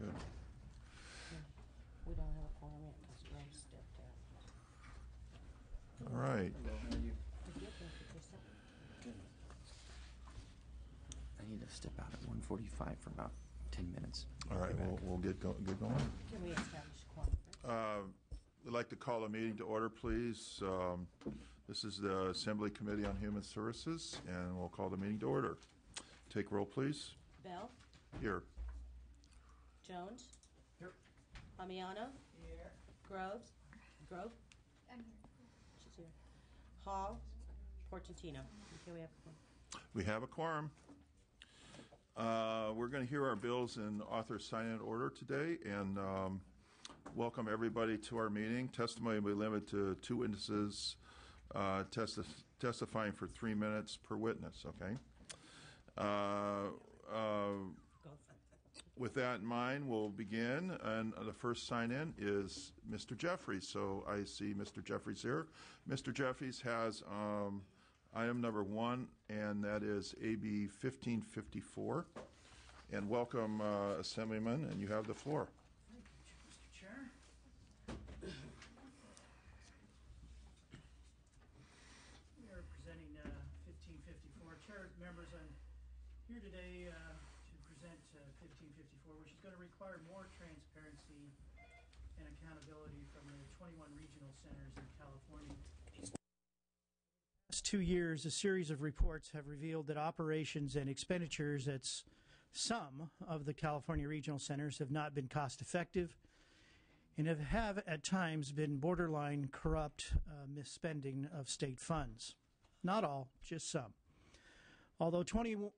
Good. We don't have a quorum yet because Rose stepped out. All right. Hello, how are you? Did you think of this? Good. I need to step out at 1:45 for about 10 minutes. All right, we'll get going. Can we establish a quorum first? We'd like to call a meeting to order, please. This is the Assembly Committee on Human Services, and we'll call the meeting to order. Take roll, please. Bell? Here. Jones? Here. Amiano? Here. Grove? I'm here. She's here. Hall? Portantino. Okay, we have a quorum. We have a quorum. We're going to hear our bills in author sign-in order today, and welcome everybody to our meeting. Testimony will be limited to 2 witnesses testifying for 3 minutes per witness, okay? Go for it. With that in mind, we'll begin, and the first sign-in is Mr. Jeffries. So I see Mr. Jeffries here. Mr. Jeffries has item number 1, and that is AB 1554. And welcome, Assemblyman, and you have the floor. Thank you, Mr. Chair. We are presenting 1554. Chair members, I'm here today to present 1554, which is going to require more transparency and accountability from the 21 regional centers in California. Last 2 years, a series of reports have revealed that operations and expenditures at some of the California regional centers have not been cost effective and have at times been borderline corrupt misspending of state funds. Not all, just some. Although 21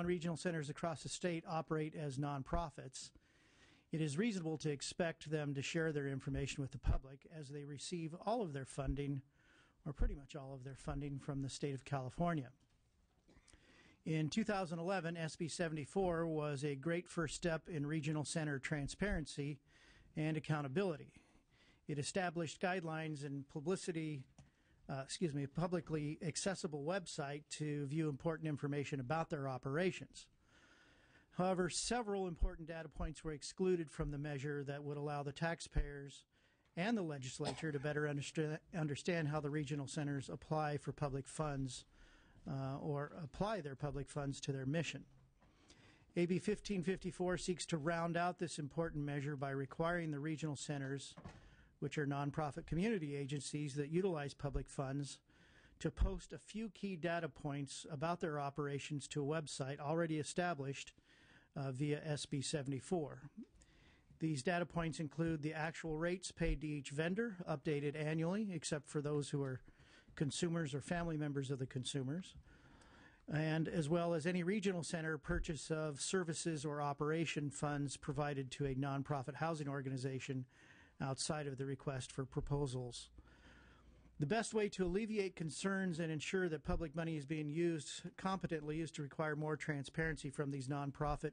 regional centers across the state operate as nonprofits, it is reasonable to expect them to share their information with the public as they receive all of their funding, or pretty much all of their funding, from the state of California. In 2011, SB 74 was a great first step in regional center transparency and accountability. It established guidelines and publicly accessible website to view important information about their operations. However, several important data points were excluded from the measure that would allow the taxpayers and the legislature to better understand how the regional centers apply for public funds or apply their public funds to their mission. AB 1554 seeks to round out this important measure by requiring the regional centers, which are nonprofit community agencies that utilize public funds, to post a few key data points about their operations to a website already established via SB 74. These data points include the actual rates paid to each vendor, updated annually, except for those who are consumers or family members of the consumers, and as well as any regional center purchase of services or operation funds provided to a nonprofit housing organization outside of the request for proposals. The best way to alleviate concerns and ensure that public money is being used competently is to require more transparency from these nonprofit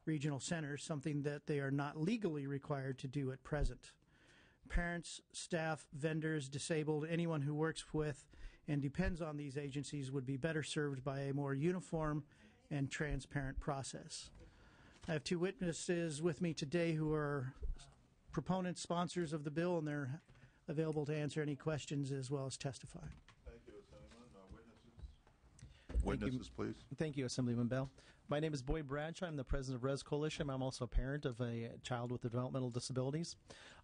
regional centers, something that they are not legally required to do at present. Parents, staff, vendors, disabled, anyone who works with and depends on these agencies would be better served by a more uniform and transparent process. I have 2 witnesses with me today who are proponents, sponsors of the bill, and they're available to answer any questions as well as testify. Thank you, Assemblyman. Witnesses, please. Thank you, Assemblyman Bell. My name is Boyd Bradshaw. I'm the president of Res Coalition. I'm also a parent of a child with developmental disabilities.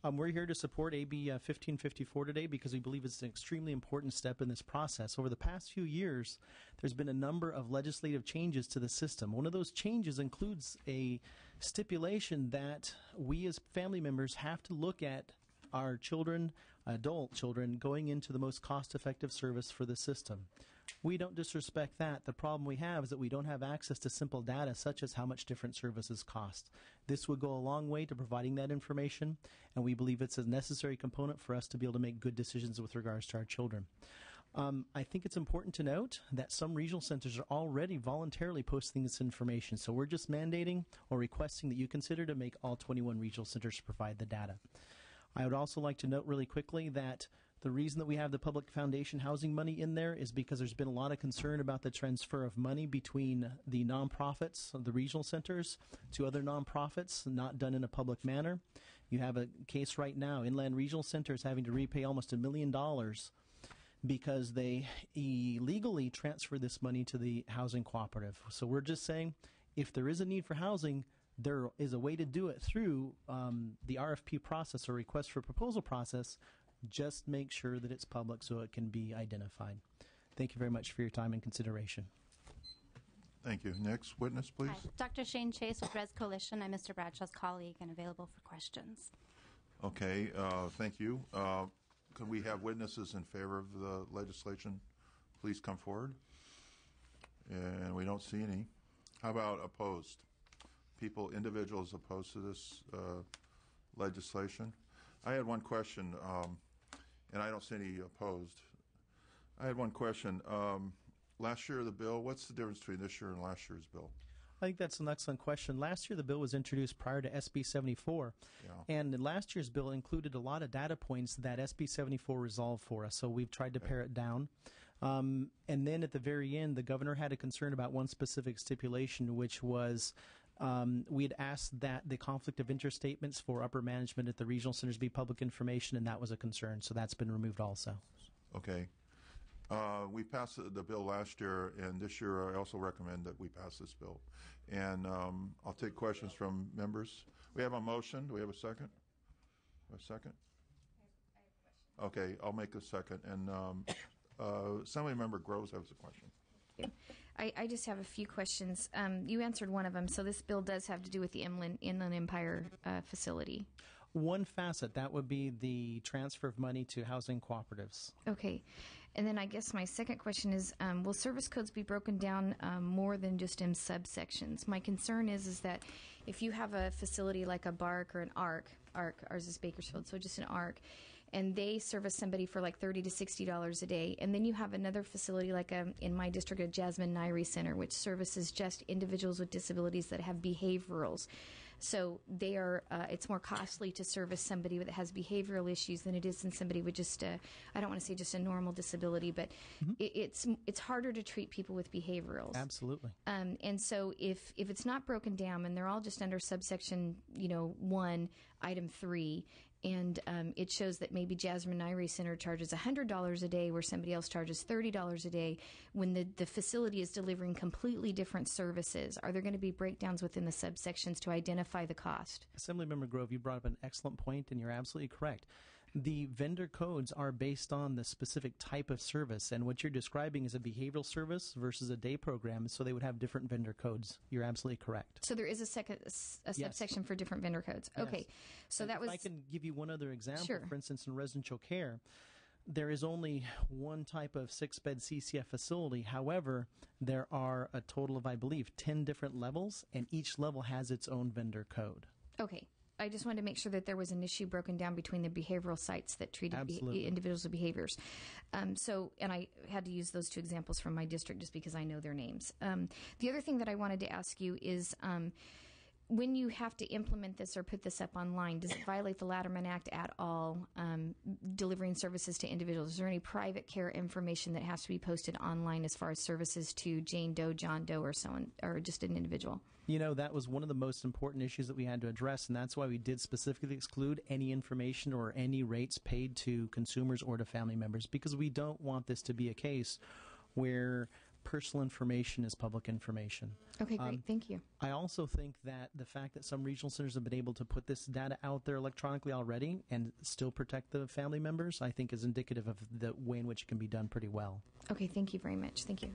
We're here to support AB 1554 today because we believe it's an extremely important step in this process. Over the past few years, there's been a number of legislative changes to the system. One of those changes includes a stipulation that we as family members have to look at our children, adult children, going into the most cost-effective service for the system. We don't disrespect that. The problem we have is that we don't have access to simple data such as how much different services cost. This would go a long way to providing that information, and we believe it's a necessary component for us to be able to make good decisions with regards to our children. I think it's important to note that some regional centers are already voluntarily posting this information, so we're just mandating or requesting that you consider to make all 21 regional centers provide the data. I would also like to note really quickly that The reason that we have the public foundation housing money in there is because there's been a lot of concern about the transfer of money between the nonprofits, the regional centers, to other nonprofits, not done in a public manner. You have a case right now, Inland Regional Center is having to repay almost $1 million because they illegally transfer this money to the housing cooperative. So we're just saying, if there is a need for housing, there is a way to do it through the RFP process or request for proposal process. Just make sure that it's public so it can be identified. Thank you very much for your time and consideration. Thank you. Next witness, please. Hi, Dr. Shane Chase with Res Coalition. I'm Mr. Bradshaw's colleague and available for questions. Okay, thank you. Can we have witnesses in favor of the legislation? Please come forward. And we don't see any. How about opposed? People, individuals opposed to this legislation? I had one question, and I don't see any opposed. I had one question. Last year, the bill, what's the difference between this year and last year's bill? I think that's an excellent question. Last year, the bill was introduced prior to SB 74, and last year's bill included a lot of data points that SB 74 resolved for us, so we've tried to pare it down. And then at the very end, the governor had a concern about one specific stipulation, which was we had asked that the conflict of interest statements for upper management at the regional centers be public information, and that was a concern, so that's been removed also. Okay. We passed the bill last year, and this year I also recommend that we pass this bill. And I'll take questions from members. We have a motion. Do we have a second? A second? I have a question. Okay, I'll make a second. And Assemblymember Groves has a question. I just have a few questions. You answered one of them. So this bill does have to do with the Inland Empire facility. One facet, that would be the transfer of money to housing cooperatives. Okay. And then I guess my second question is, will service codes be broken down more than just in subsections? My concern is that if you have a facility like a BARC or an ARC, ours is Bakersfield, so just an ARC, and they service somebody for like $30 to $60 a day, and then you have another facility like in my district, a Jasmine Nairi Center, which services just individuals with disabilities that have behaviorals. So they are. It's more costly to service somebody that has behavioral issues than it is in somebody with just I don't want to say just a normal disability, but it's harder to treat people with behaviorals. Absolutely. And so if it's not broken down and they're all just under subsection 1, item 3. And it shows that maybe Jasmine Nairi Center charges $100 a day where somebody else charges $30 a day when the facility is delivering completely different services. Are there going to be breakdowns within the subsections to identify the cost? Assemblymember Grove, you brought up an excellent point, and you're absolutely correct. The vendor codes are based on the specific type of service, and what you're describing is a behavioral service versus a day program, so they would have different vendor codes. You're absolutely correct. So there is a subsection for different vendor codes. Yes. Okay, so that if was. I can give you one other example. Sure. For instance, in residential care, there is only one type of 6-bed CCF facility. However, there are a total of, I believe, 10 different levels, and each level has its own vendor code. Okay. I just wanted to make sure that there was an issue broken down between the behavioral sites that treated individuals with behaviors. And I had to use those two examples from my district just because I know their names. The other thing that I wanted to ask you is when you have to implement this or put this up online, does it violate the Latterman Act at all, delivering services to individuals? Is there any private care information that has to be posted online as far as services to Jane Doe, John Doe, or someone, or just an individual? That was one of the most important issues that we had to address, and that's why we did specifically exclude any information or any rates paid to consumers or to family members, because we don't want this to be a case where personal information is public information. Okay, great. Thank you. I also think that the fact that some regional centers have been able to put this data out there electronically already and still protect the family members, I think is indicative of the way in which it can be done pretty well. Okay, thank you very much. Thank you.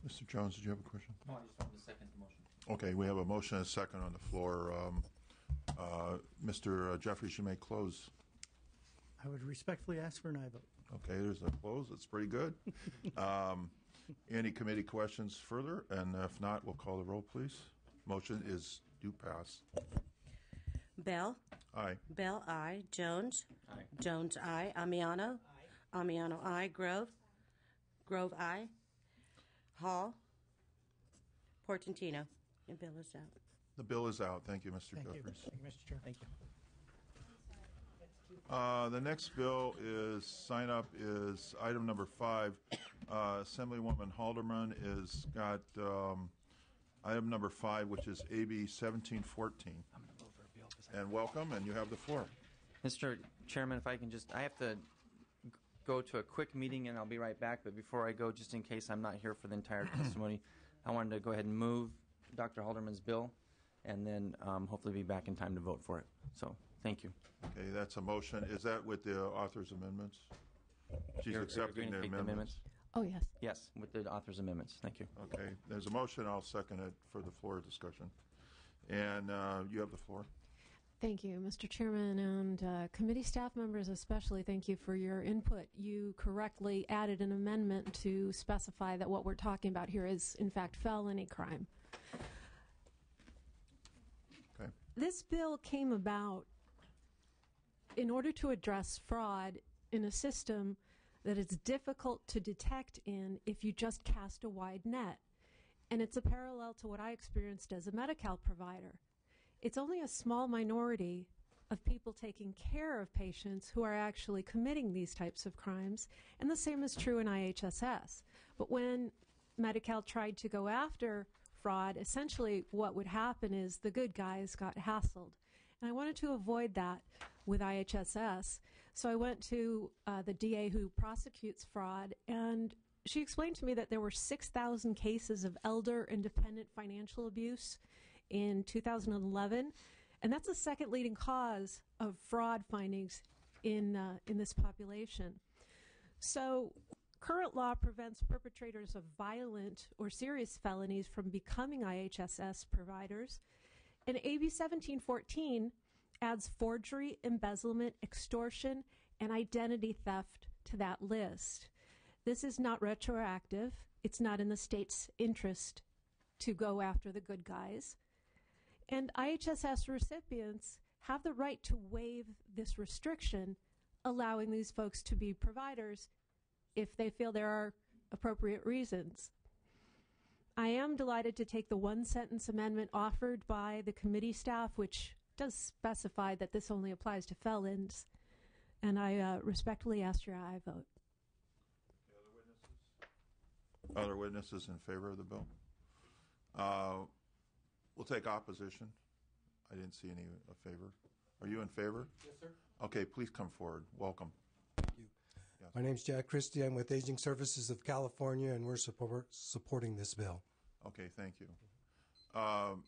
Mr. Jones, did you have a question? No, I just wanted to second the motion. Okay, we have a motion and a second on the floor. Mr. Jeffries, you may close. I would respectfully ask for an aye vote. Okay, there's a close. That's pretty good. Any committee questions further? And if not, we'll call the roll, please. Motion is due pass. Bell? Aye. Bell, aye. Jones? Aye. Jones, aye. Amiano? Aye. Amiano, aye. Grove? Grove, aye. Hall? Portantino? The bill is out. The bill is out. Thank you, Mr. Thank you. Jeffries. Thank you, Mr. Chair. Thank you. The next bill is item number 5. Assemblywoman Halderman has got item number 5, which is AB 1714. And welcome, and you have the floor. Mr. Chairman, if I can I have to go to a quick meeting and I'll be right back, but before I go, just in case I'm not here for the entire testimony, I wanted to go ahead and move Dr. Halderman's bill and then hopefully be back in time to vote for it. So, thank you. Okay, that's a motion. Is that with the author's amendments? She's You're accepting agreeing to the take amendments. Oh, yes. Yes, with the author's amendments. Thank you. Okay, there's a motion. I'll second it for the floor discussion. And you have the floor. Thank you, Mr. Chairman, and committee staff members especially, thank you for your input. You correctly added an amendment to specify that what we're talking about here is, in fact, felony crime. Okay. This bill came about in order to address fraud in a system that is difficult to detect in if you just cast a wide net. And it's a parallel to what I experienced as a Medi-Cal provider. It's only a small minority of people taking care of patients who are actually committing these types of crimes, and the same is true in IHSS. But when Medi-Cal tried to go after fraud, essentially what would happen is the good guys got hassled. And I wanted to avoid that with IHSS, so I went to the DA who prosecutes fraud, and she explained to me that there were 6,000 cases of elder and dependent financial abuse in 2011, and that's the second leading cause of fraud findings in this population. So current law prevents perpetrators of violent or serious felonies from becoming IHSS providers, and AB 1714 adds forgery, embezzlement, extortion, and identity theft to that list. This is not retroactive. It's not in the state's interest to go after the good guys. And IHSS recipients have the right to waive this restriction, allowing these folks to be providers if they feel there are appropriate reasons. I am delighted to take the one-sentence amendment offered by the committee staff, which does specify that this only applies to felons, and I respectfully ask your aye vote. Other witnesses in favor of the bill? We'll take opposition. I didn't see any favor. Are you in favor? Yes, sir. Okay, please come forward. Welcome. Thank you. Yes. My name is Jack Christie. I'm with Aging Services of California, and we're supporting this bill. Okay, thank you. Can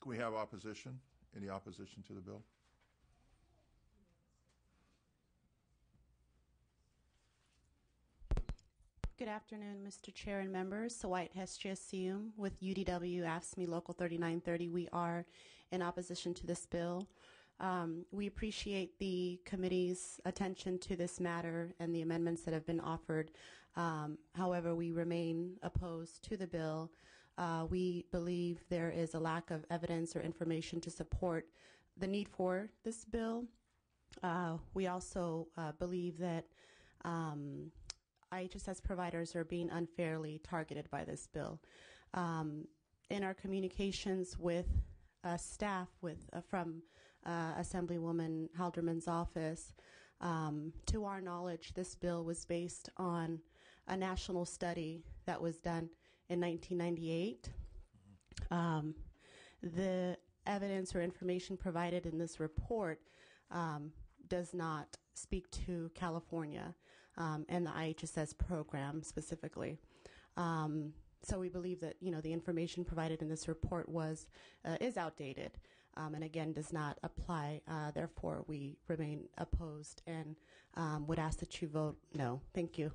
we have opposition? Any opposition to the bill? Good afternoon, Mr. Chair and members. Sawait Hestria-Sium with UDW AFSCME Local 3930. We are in opposition to this bill. We appreciate the committee's attention to this matter and the amendments that have been offered. However, we remain opposed to the bill. We believe there is a lack of evidence or information to support the need for this bill. We also believe that IHSS providers are being unfairly targeted by this bill. In our communications with staff from Assemblywoman Halderman's office, to our knowledge, this bill was based on a national study that was done in 1998. The evidence or information provided in this report does not speak to California and the IHSS program specifically. So we believe that the information provided in this report is outdated and again does not apply. Therefore, we remain opposed and would ask that you vote no. Thank you.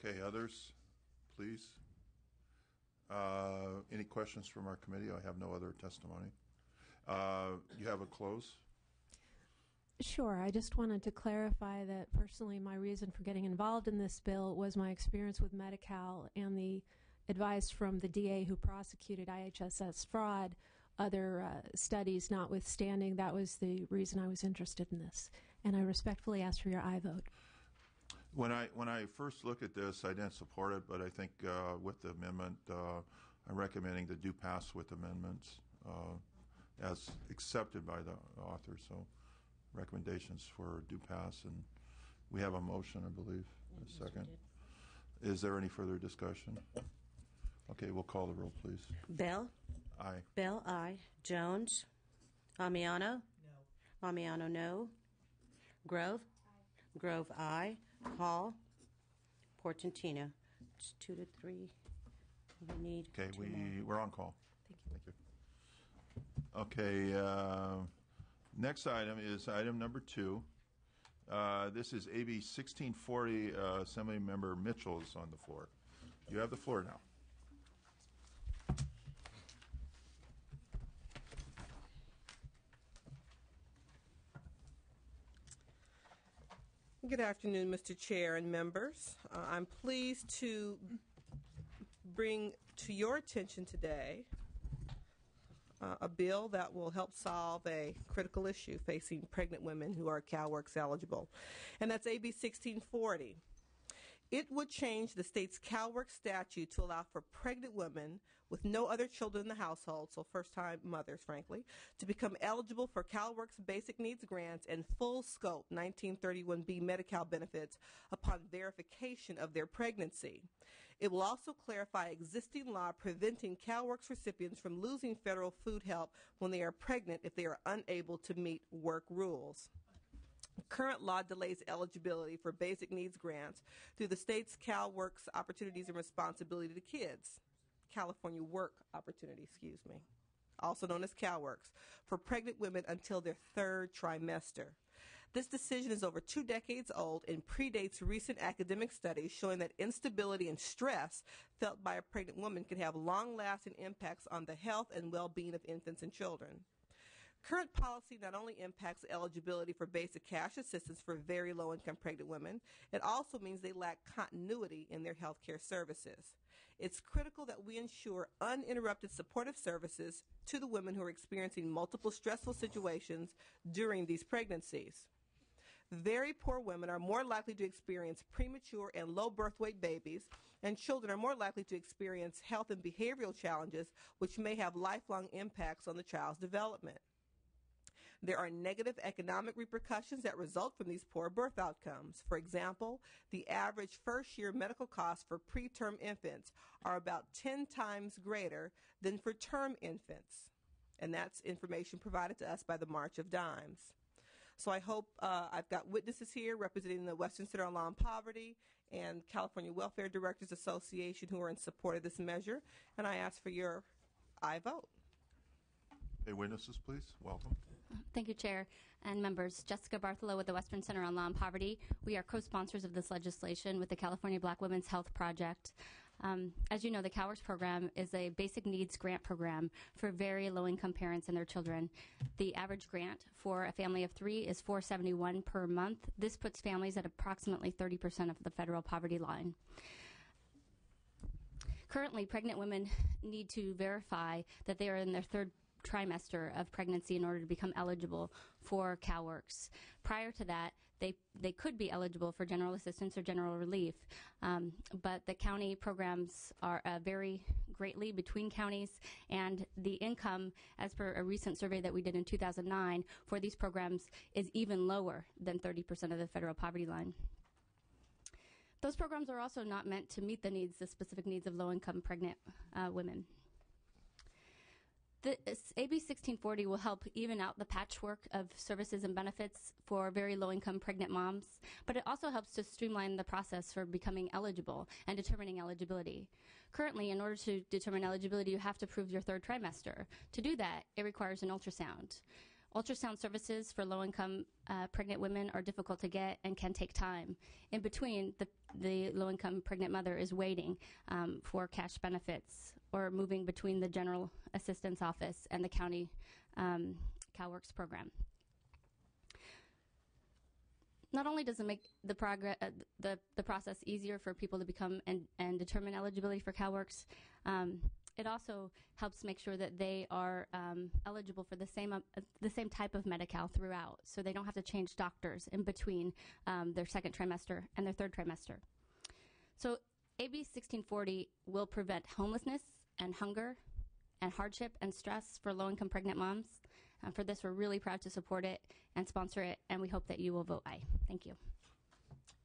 Okay, others, please. Any questions from our committee? I have no other testimony. You have a close? Sure. I just wanted to clarify that personally my reason for getting involved in this bill was my experience with Medi-Cal and the advice from the DA who prosecuted IHSS fraud. Other studies notwithstanding, that was the reason I was interested in this. And I respectfully ask for your aye vote. When I first looked at this, I didn't support it, but I think with the amendment, I'm recommending to do pass with amendments as accepted by the author. So recommendations for do pass, and we have a motion, I believe. A second. Is there any further discussion? Okay, we'll call the roll, please. Bell? Aye. Bell, aye. Jones? Amiano? No. Amiano, no. Grove? Aye. Grove, aye. Hall? Portantino. It's 2 to 3. We need Okay, two more. we're on call. Thank you. Okay, next item is item number 2. This is AB 1640. Assembly Member Mitchell is on the floor. You have the floor now. Good afternoon, Mr. Chair and members. I'm pleased to bring to your attention today a bill that will help solve a critical issue facing pregnant women who are CalWORKs eligible, and that's AB 1640. It would change the state's CalWORKs statute to allow for pregnant women with no other children in the household, so first-time mothers, frankly, to become eligible for CalWORKs basic needs grants and full scope 1931B Medi-Cal benefits upon verification of their pregnancy. It will also clarify existing law preventing CalWORKs recipients from losing federal food help when they are pregnant if they are unable to meet work rules. Current law delays eligibility for basic needs grants through the state's CalWORKs Opportunities and Responsibility to Kids, California Work Opportunity, also known as CalWORKs, for pregnant women until their 3rd trimester. This decision is over 2 decades old and predates recent academic studies showing that instability and stress felt by a pregnant woman can have long-lasting impacts on the health and well-being of infants and children. Current policy not only impacts eligibility for basic cash assistance for very low-income pregnant women, it also means they lack continuity in their health care services. It's critical that we ensure uninterrupted supportive services to the women who are experiencing multiple stressful situations during these pregnancies. Very poor women are more likely to experience premature and low birth weight babies, and children are more likely to experience health and behavioral challenges which may have lifelong impacts on the child's development. There are negative economic repercussions that result from these poor birth outcomes. For example, the average first-year medical costs for preterm infants are about 10 times greater than for term infants. And that's information provided to us by the March of Dimes. So I hope I've got witnesses here representing the Western Center on Law and Poverty and California Welfare Directors Association who are in support of this measure, and I ask for your aye vote. Okay, witnesses, please. Welcome. Thank you, Chair and members. Jessica Bartholow with the Western Center on Law and Poverty. We are co-sponsors of this legislation with the California Black Women's Health Project. As you know, the CalWORKs program is a basic needs grant program for very low-income parents and their children. The average grant for a family of 3 is $471 per month. This puts families at approximately 30% of the federal poverty line. Currently, pregnant women need to verify that they are in their 3rd trimester of pregnancy in order to become eligible for CalWORKs. Prior to that, they could be eligible for general assistance or general relief, but the county programs are vary greatly between counties, and the income, as per a recent survey that we did in 2009, for these programs is even lower than 30% of the federal poverty line. Those programs are also not meant to meet the specific needs of low-income pregnant women. AB 1640 will help even out the patchwork of services and benefits for very low-income pregnant moms, but it also helps to streamline the process for becoming eligible and determining eligibility. Currently, in order to determine eligibility, you have to prove your 3rd trimester. To do that, it requires an ultrasound. Ultrasound services for low-income pregnant women are difficult to get and can take time. In between, the low-income pregnant mother is waiting for cash benefits or moving between the general assistance office and the county CalWORKs program. Not only does it make the process easier for people to become and determine eligibility for CalWORKs, it also helps make sure that they are eligible for the same type of Medi-Cal throughout, so they don't have to change doctors in between their 2nd trimester and their 3rd trimester. So AB 1640 will prevent homelessness and hunger and hardship and stress for low-income pregnant moms, For this, we're really proud to support it and sponsor it, and we hope that you will vote aye. Thank you.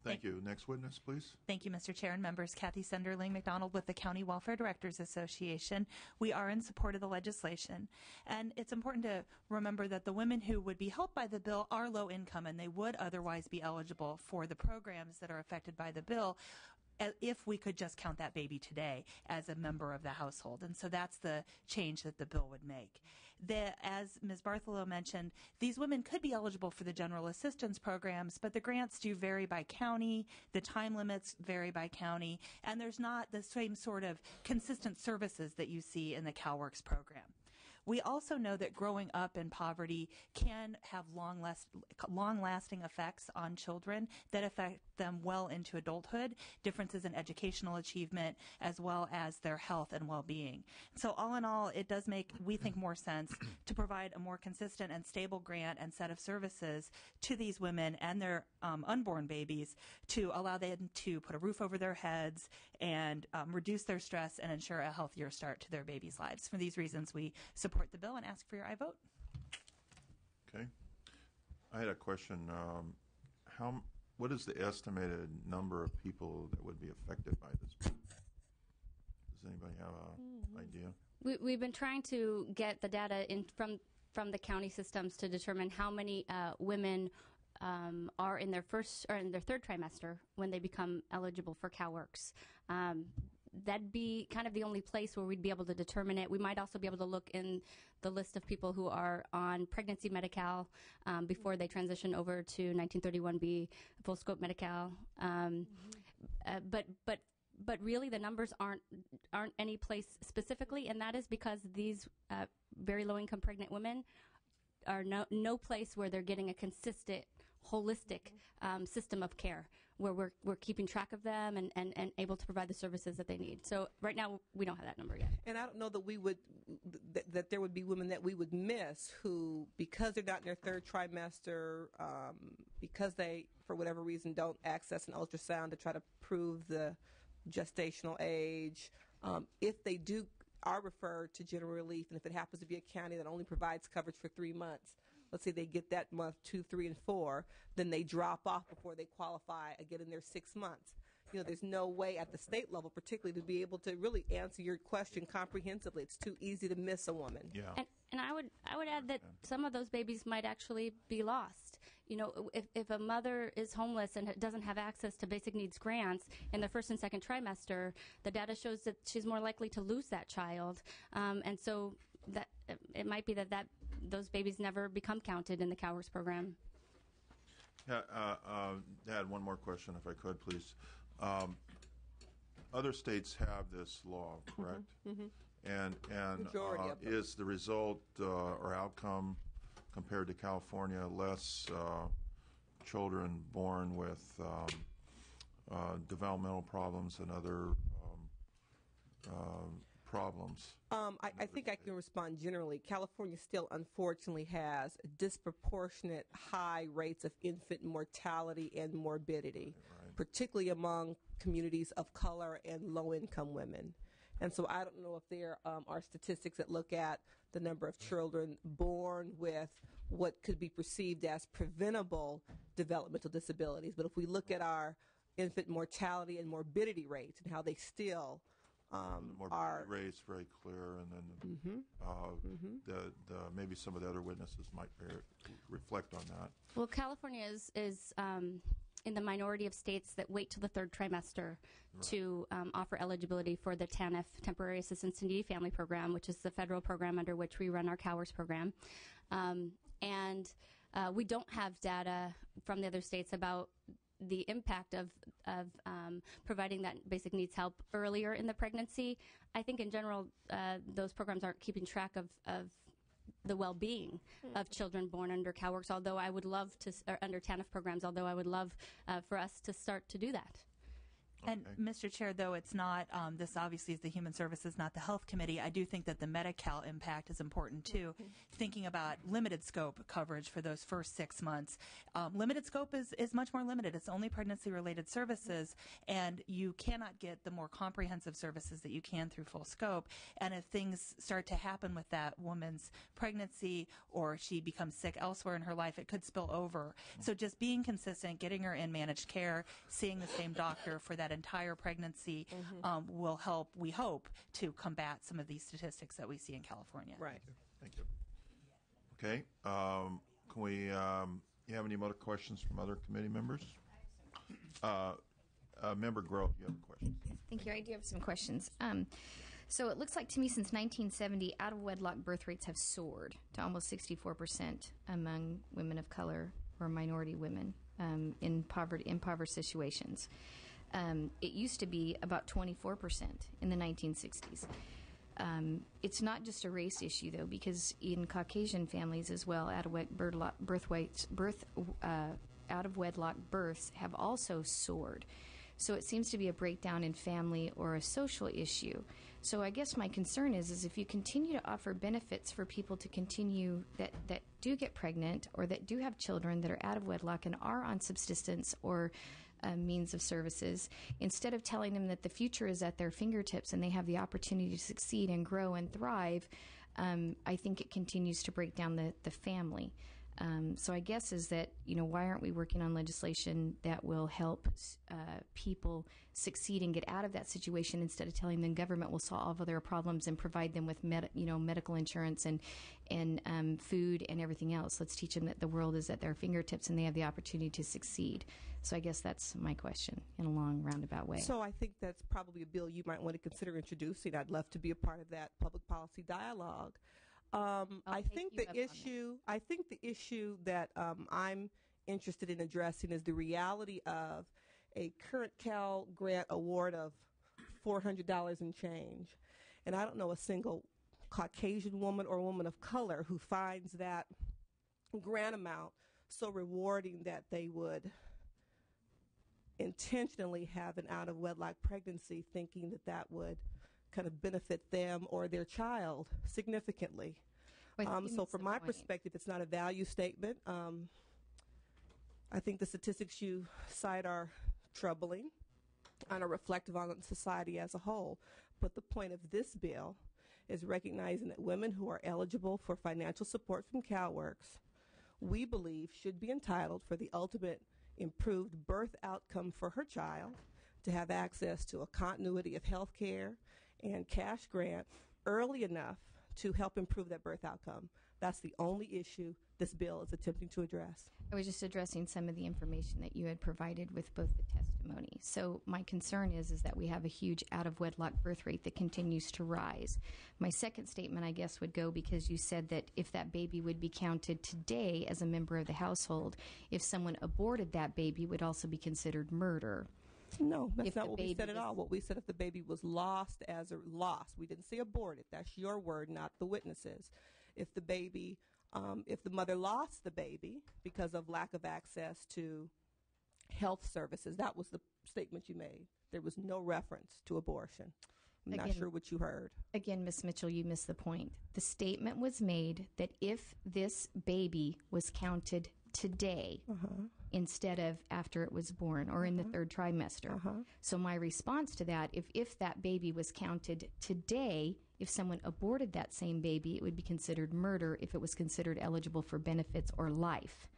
Thank you. Next witness, please. Thank you, Mr. Chair and members. Kathy Sunderling McDonald with the County Welfare Directors Association. We are in support of the legislation. And it's important to remember that the women who would be helped by the bill are low income, and they would otherwise be eligible for the programs that are affected by the bill if we could just count that baby today as a member of the household. And so that's the change that the bill would make. As Ms. Bartholow mentioned, these women could be eligible for the general assistance programs, but the grants do vary by county, the time limits vary by county, and there's not the same sort of consistent services that you see in the CalWORKS program. We also know that growing up in poverty can have long-lasting effects on children that affect them well into adulthood, differences in educational achievement, as well as their health and well-being. So all in all, it does make, we think, more sense to provide a more consistent and stable grant and set of services to these women and their unborn babies to allow them to put a roof over their heads and reduce their stress and ensure a healthier start to their babies' lives. For these reasons, we support the bill and ask for your aye vote. Okay. I had a question. What is the estimated number of people that would be affected by this bill? Does anybody have an idea? We've been trying to get the data in from the county systems to determine how many women are in their third trimester when they become eligible for CalWORKS. That'd be kind of the only place where we'd be able to determine it. We might also be able to look in the list of people who are on pregnancy Medi-Cal before they transition over to 1931B full scope Medi-Cal. But really the numbers aren't any place specifically, and that is because these very low income pregnant women are no place where they're getting a consistent holistic system of care where we're keeping track of them and able to provide the services that they need. So right now we don't have that number yet. And I don't know that we would that there would be women that we would miss who, because they're not in their third trimester, because they for whatever reason don't access an ultrasound to try to prove the gestational age, if they are referred to general relief, and if it happens to be a county that only provides coverage for 3 months, let's say they get that month 2, 3, and 4, then they drop off before they qualify again in their 6 months. You know, there's no way at the state level, particularly, to be able to really answer your question comprehensively. It's too easy to miss a woman. Yeah. And I would add that some of those babies might actually be lost. You know, if a mother is homeless and doesn't have access to basic needs grants in the first and second trimester, the data shows that she's more likely to lose that child. And so that it might be that those babies never become counted in the CalWORKS program. Yeah, Dad, one more question, if I could, please. Other states have this law, correct? And Majority of them. Is the result or outcome compared to California less children born with developmental problems and other problems? I think I can respond generally. California still, unfortunately, has disproportionate high rates of infant mortality and morbidity, particularly among communities of color and low-income women. And so I don't know if there are statistics that look at the number of children born with what could be perceived as preventable developmental disabilities. But if we look at our infant mortality and morbidity rates and how they still are rates very clear, and then the maybe some of the other witnesses might reflect on that. Well, California is in the minority of states that wait till the third trimester to offer eligibility for the TANF, Temporary Assistance to Needy Family Program, which is the federal program under which we run our CalWORKS program. And we don't have data from the other states about the impact of providing that basic needs help earlier in the pregnancy. I think in general, those programs aren't keeping track of the well-being of children born under CalWORKS, although I would love to, or under TANF programs, although I would love for us to start to do that. And Mr. Chair, though it's not, this obviously is the Human Services, not the Health Committee, I do think that the Medi-Cal impact is important too. Thinking about limited scope coverage for those first 6 months. Limited scope is much more limited. It's only pregnancy-related services, and you cannot get the more comprehensive services that you can through full scope. And if things start to happen with that woman's pregnancy or she becomes sick elsewhere in her life, it could spill over. So just being consistent, getting her in managed care, seeing the same doctor for that entire pregnancy will help, we hope, to combat some of these statistics that we see in California. Right. Thank you. Okay. Can we you have any other questions from other committee members? Member Grove, you have a question. Thank you. I do have some questions. So it looks like to me since 1970, out-of-wedlock birth rates have soared to almost 64% among women of color or minority women in impoverished situations. It used to be about 24% in the 1960s. It's not just a race issue, though, because in Caucasian families as well, out-of-wedlock births have also soared. So it seems to be a breakdown in family or a social issue. So I guess my concern is if you continue to offer benefits for people to continue that do get pregnant or that do have children that are out of wedlock and are on subsistence or means of services, instead of telling them that the future is at their fingertips and they have the opportunity to succeed and grow and thrive, I think it continues to break down the family. So I guess is that, why aren't we working on legislation that will help people succeed and get out of that situation instead of telling them government will solve all their problems and provide them with medical insurance and food and everything else. Let's teach them that the world is at their fingertips and they have the opportunity to succeed. So I guess that's my question in a long roundabout way. So I think that's probably a bill you might want to consider introducing. I'd love to be a part of that public policy dialogue. I think the issue that I'm interested in addressing is the reality of a current Cal grant award of $400 and change. And I don't know a single Caucasian woman or woman of color who finds that grant amount so rewarding that they would intentionally have an out-of-wedlock pregnancy thinking that would kind of benefit them or their child significantly. So from my perspective, it's not a value statement. I think the statistics you cite are troubling and are reflective on society as a whole. But the point of this bill is recognizing that women who are eligible for financial support from CalWORKS, we believe, should be entitled for the ultimate improved birth outcome for her child, to have access to a continuity of health care and cash grant early enough to help improve that birth outcome. That's the only issue this bill is attempting to address. I was just addressing some of the information that you had provided with both the testimony. So my concern is that we have a huge out-of-wedlock birth rate that continues to rise. My second statement, I guess, would go because you said that if that baby would be counted today as a member of the household, if someone aborted that baby, it would also be considered murder. No, that's not what we said at all. What we said, if the baby was lost as a loss, we didn't say aborted. That's your word, not the witnesses. If the baby, if the mother lost the baby because of lack of access to health services, that was the statement you made. There was no reference to abortion. I'm not sure what you heard. Again, Ms. Mitchell, you missed the point. The statement was made that if this baby was counted today instead of after it was born or in the third trimester. So my response to that, if that baby was counted today, if someone aborted that same baby, it would be considered murder if it was considered eligible for benefits or life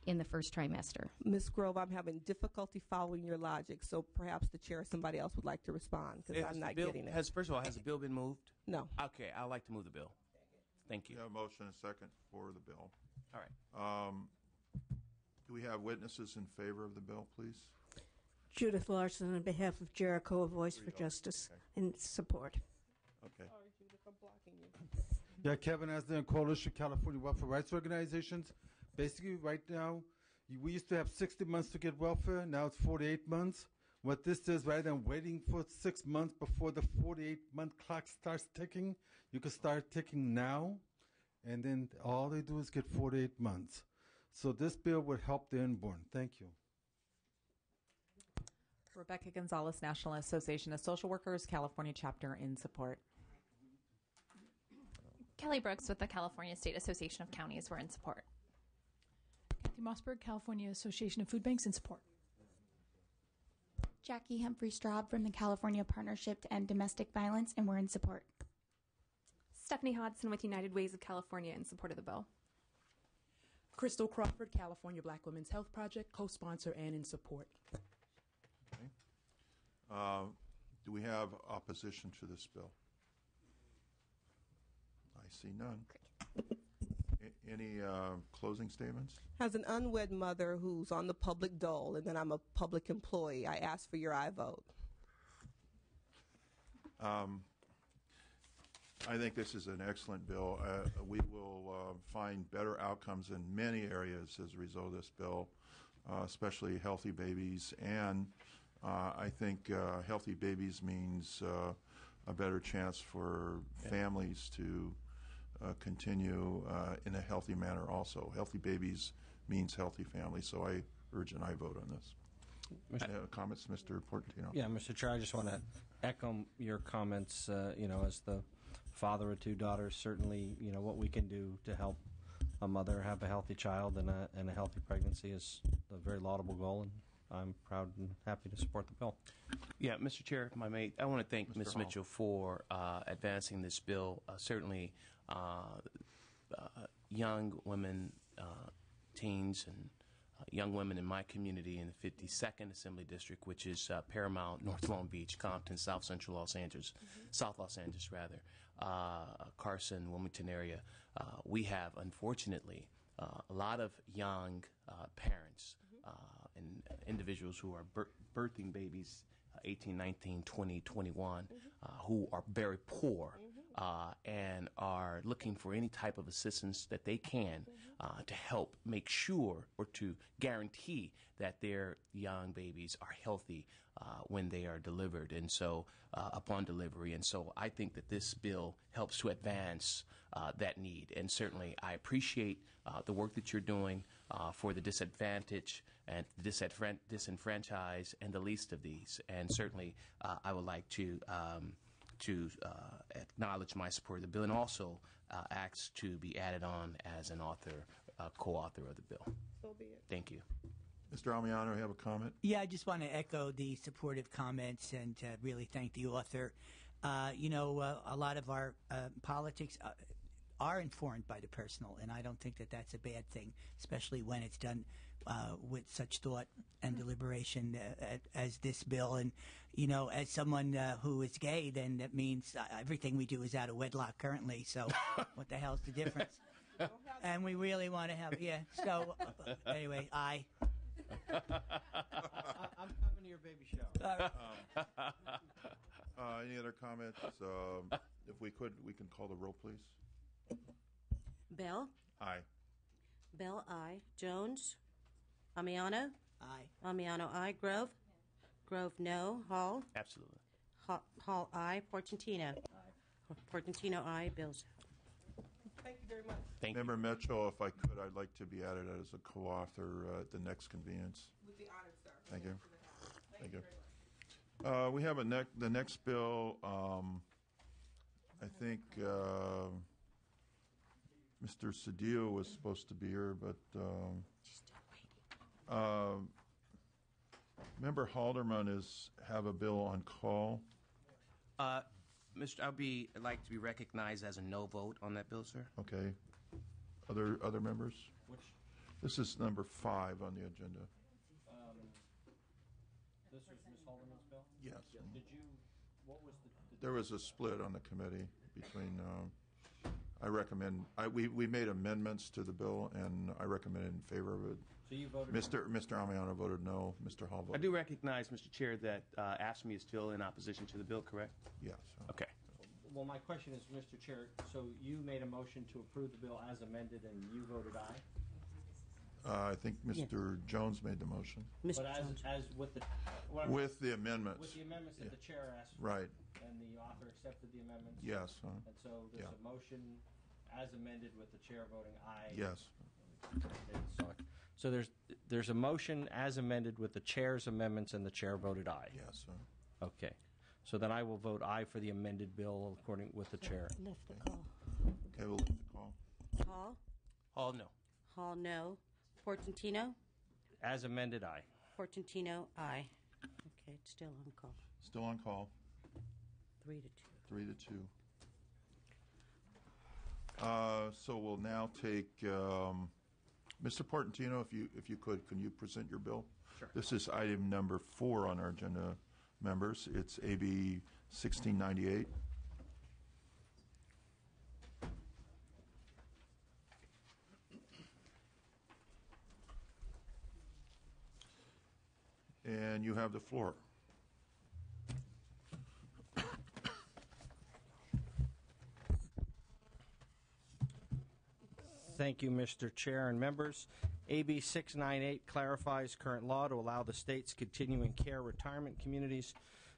in the first trimester. Ms. Grove, I'm having difficulty following your logic, so perhaps the chair or somebody else would like to respond because I'm not getting it. First of all, has the bill been moved? No. Okay, I'd like to move the bill. Thank you. We have a motion and a second for the bill. All right. Do we have witnesses in favor of the bill, please? Judith Larson on behalf of Jericho, a Voice for Justice, in support. Okay. Sorry, Judith, I'm blocking you. Yeah, Kevin Asden, Coalition California Welfare Rights Organizations. Basically, right now, we used to have 60 months to get welfare. Now it's 48 months. What this is, rather than waiting for 6 months before the 48-month clock starts ticking, you can start ticking now, and then all they do is get 48 months. So this bill would help the unborn. Thank you. Rebecca Gonzalez, National Association of Social Workers, California chapter, in support. Kelly Brooks with the California State Association of Counties. We're in support. Kathy Mossberg, California Association of Food Banks, in support. Jackie Humphrey Straub from the California Partnership to End Domestic Violence, and we're in support. Stephanie Hodson with United Ways of California, in support of the bill. Crystal Crawford, California Black Women's Health Project, co-sponsor and in support. Okay. Do we have opposition to this bill? I see none. Any closing statements? As an unwed mother who's on the public dole, and then I'm a public employee, I ask for your aye vote. I think this is an excellent bill. We will find better outcomes in many areas as a result of this bill, especially healthy babies. And I think healthy babies means a better chance for families to continue in a healthy manner also. Healthy babies means healthy families, so I urge an aye vote on this. Comments, Mr. Portantino? Yeah, Mr. Chair, I just want to echo your comments, as the father of two daughters, certainly, what we can do to help a mother have a healthy child and a healthy pregnancy is a very laudable goal, and I'm proud and happy to support the bill. Yeah, Mr. Chair, if I may, I want to thank Ms. Hall. Mitchell for advancing this bill. Certainly, young women, teens, and young women in my community in the 52nd Assembly District, which is Paramount, North Long Beach, Compton, South Central Los Angeles, South Los Angeles, rather, Carson, Wilmington area. We have, unfortunately, a lot of young parents and individuals who are birthing babies 18, 19, 20, 21, who are very poor and are looking for any type of assistance that they can to help make sure or to guarantee that their young babies are healthy when they are delivered, and so upon delivery. And so I think that this bill helps to advance that need. And certainly I appreciate the work that you're doing for the disadvantaged and disenfranchised and the least of these. And certainly I would like to acknowledge my support of the bill and also ask to be added on as an author, co-author of the bill. So be it. Thank you. Mr. Almiano, you have a comment? Yeah, I just want to echo the supportive comments and really thank the author. A lot of our politics are informed by the personal, and I don't think that that's a bad thing, especially when it's done with such thought and deliberation as this bill. And, as someone who is gay, then that means everything we do is out of wedlock currently, so what the hell's the difference? And we really want to have, so anyway, aye. I'm coming to your baby shower. Any other comments? If we could, we can call the roll, please. Bell? Aye. Bell, aye. Jones? Amiano? Aye. Amiano, aye. Grove? Grove, no. Hall? Absolutely. Hall, aye. Portantino? Aye. Portantino, aye. Bills. Thank you very much. Thank Member Mitchell, if I could, I'd like to be added as a co-author at the next convenience. Would be honored, sir. Thank you. Thank you. We have the next bill. I think Mr. Cedillo was supposed to be here, but Member Halderman have a bill on call. I'd like to be recognized as a no vote on that bill, sir. Okay. Other members? This is number 5 on the agenda. This was Ms. Halderman's bill? Yes. What was There was a split on the committee between, I recommend, we made amendments to the bill, and I recommended in favor of it. So you voted Mr. Almiano voted no. Mr. Hall I voted do recognize, Mr. Chair, that AFSCME is still in opposition to the bill, correct? yes. Okay. Well, my question is, Mr. Chair, so you made a motion to approve the bill as amended, and you voted aye? I think Mr. Jones made the motion. But as with the With the amendments. With the amendments that the chair asked for. Right. And the author accepted the amendments? Yes. And so there's a motion as amended with the chair voting aye? Yes. So there's a motion as amended with the chair's amendments, and the chair voted aye. Yes, sir. Okay. So then I will vote aye for the amended bill according with the chair. Lift the call. Okay, we'll lift the call. Hall? Hall, no. Hall, no. Portantino? As amended, aye. Portantino, aye. Okay, it's still on call. Still on call. 3 to 2. 3 to 2. So we'll now take Mr. Portantino, if you could, can you present your bill? Sure. This is item number 4 on our agenda, members. It's AB 1698. And you have the floor. Thank you, Mr. Chair and members. AB 698 clarifies current law to allow the state's continuing care retirement communities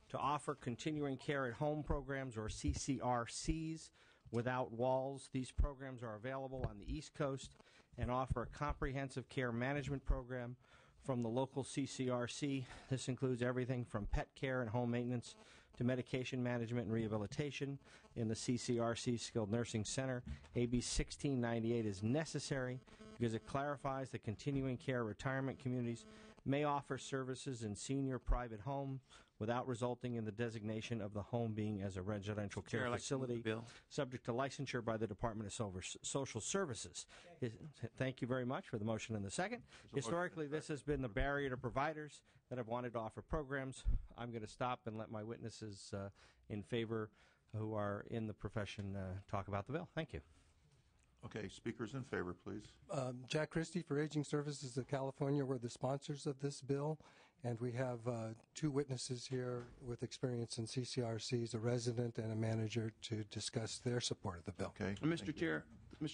to offer continuing care at home programs, or CCRCs, without walls. These programs are available on the East Coast and offer a comprehensive care management program from the local CCRC. This includes everything from pet care and home maintenance to medication management and rehabilitation in the CCRC Skilled Nursing Center. AB 1698 is necessary because it clarifies that continuing care retirement communities may offer services in senior private homes without resulting in the designation of the home being as a residential care facility, subject to licensure by the Department of Social Services. Thank you very much for the motion and the second. Historically, this has been the barrier to providers that have wanted to offer programs. I'm going to stop and let my witnesses in favor who are in the profession talk about the bill. Thank you. Okay, speakers in favor, please. Jack Christie for Aging Services of California. We're the sponsors of this bill, and we have 2 witnesses here with experience in CCRCs, a resident and a manager, to discuss their support of the bill. Okay. Mr.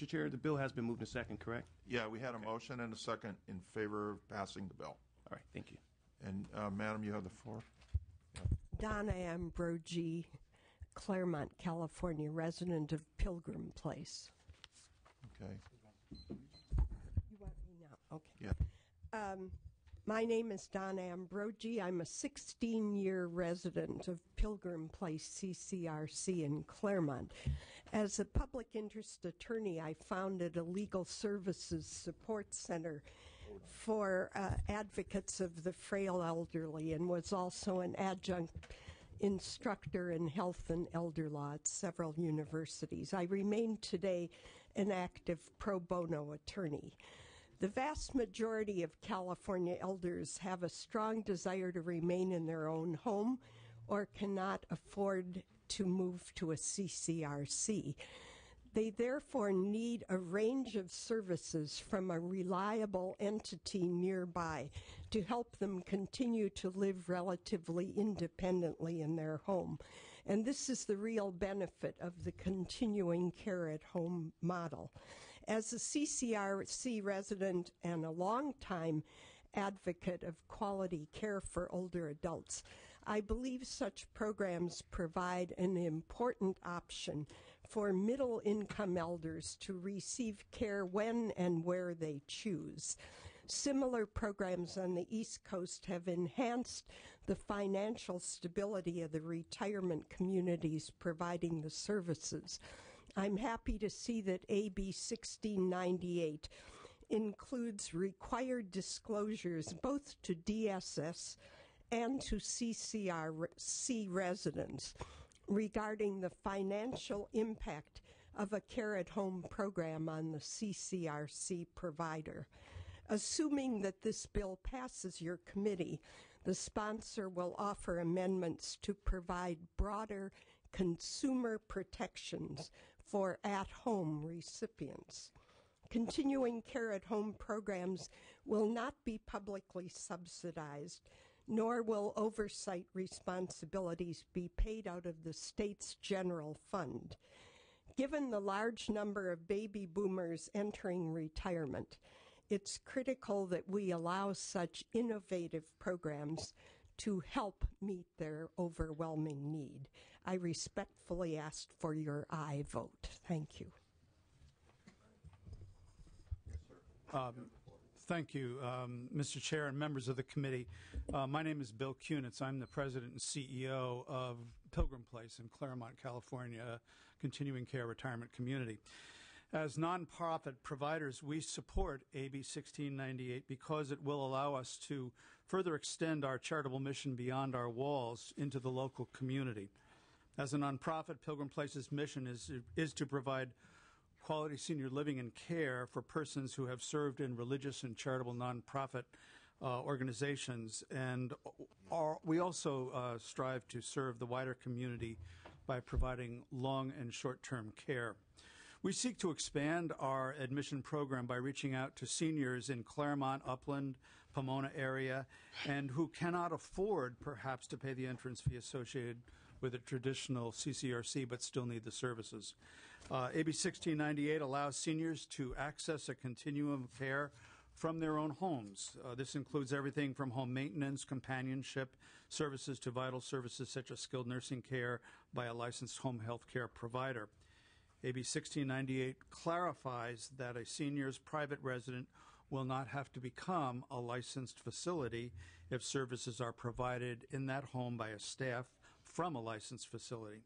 Chair, the bill has been moved and second, correct? Yeah, we had a motion and a second in favor of passing the bill. All right, thank you. And Madam, you have the floor. Donna Ambrogi, Claremont, California, resident of Pilgrim Place. Okay. You want me now? Okay. Yeah. My name is Donna Ambrogi. I'm a 16-year resident of Pilgrim Place CCRC in Claremont. As a public interest attorney, I founded a legal services support center for advocates of the frail elderly, and was also an adjunct instructor in health and elder law at several universities. I remain today an active pro bono attorney. The vast majority of California elders have a strong desire to remain in their own home or cannot afford to move to a CCRC. They therefore need a range of services from a reliable entity nearby to help them continue to live relatively independently in their home. And this is the real benefit of the continuing care at home model. As a CCRC resident and a longtime advocate of quality care for older adults, I believe such programs provide an important option for middle-income elders to receive care when and where they choose. Similar programs on the East Coast have enhanced the financial stability of the retirement communities providing the services. I'm happy to see that AB 1698 includes required disclosures both to DSS and to CCRC residents regarding the financial impact of a care-at-home program on the CCRC provider. Assuming that this bill passes your committee, the sponsor will offer amendments to provide broader consumer protections for at-home recipients. Continuing care-at-home programs will not be publicly subsidized, nor will oversight responsibilities be paid out of the state's general fund. Given the large number of baby boomers entering retirement, it's critical that we allow such innovative programs to help meet their overwhelming need. I respectfully ask for your aye vote. Thank you. Thank you, Mr. Chair and members of the committee. My name is Bill Kunitz. I'm the president and CEO of Pilgrim Place in Claremont, California, a continuing care retirement community. As nonprofit providers, we support AB 1698 because it will allow us to further extend our charitable mission beyond our walls into the local community. As a nonprofit, Pilgrim Place's mission is to provide quality senior living and care for persons who have served in religious and charitable nonprofit organizations. And we also strive to serve the wider community by providing long and short-term care. We seek to expand our admission program by reaching out to seniors in Claremont, Upland, Pomona area, and who cannot afford perhaps to pay the entrance fee associated with a traditional CCRC but still need the services. AB 1698 allows seniors to access a continuum of care from their own homes. This includes everything from home maintenance, companionship services to vital services such as skilled nursing care by a licensed home health care provider. AB 1698 clarifies that a senior's private resident will not have to become a licensed facility if services are provided in that home by a staff from a licensed facility.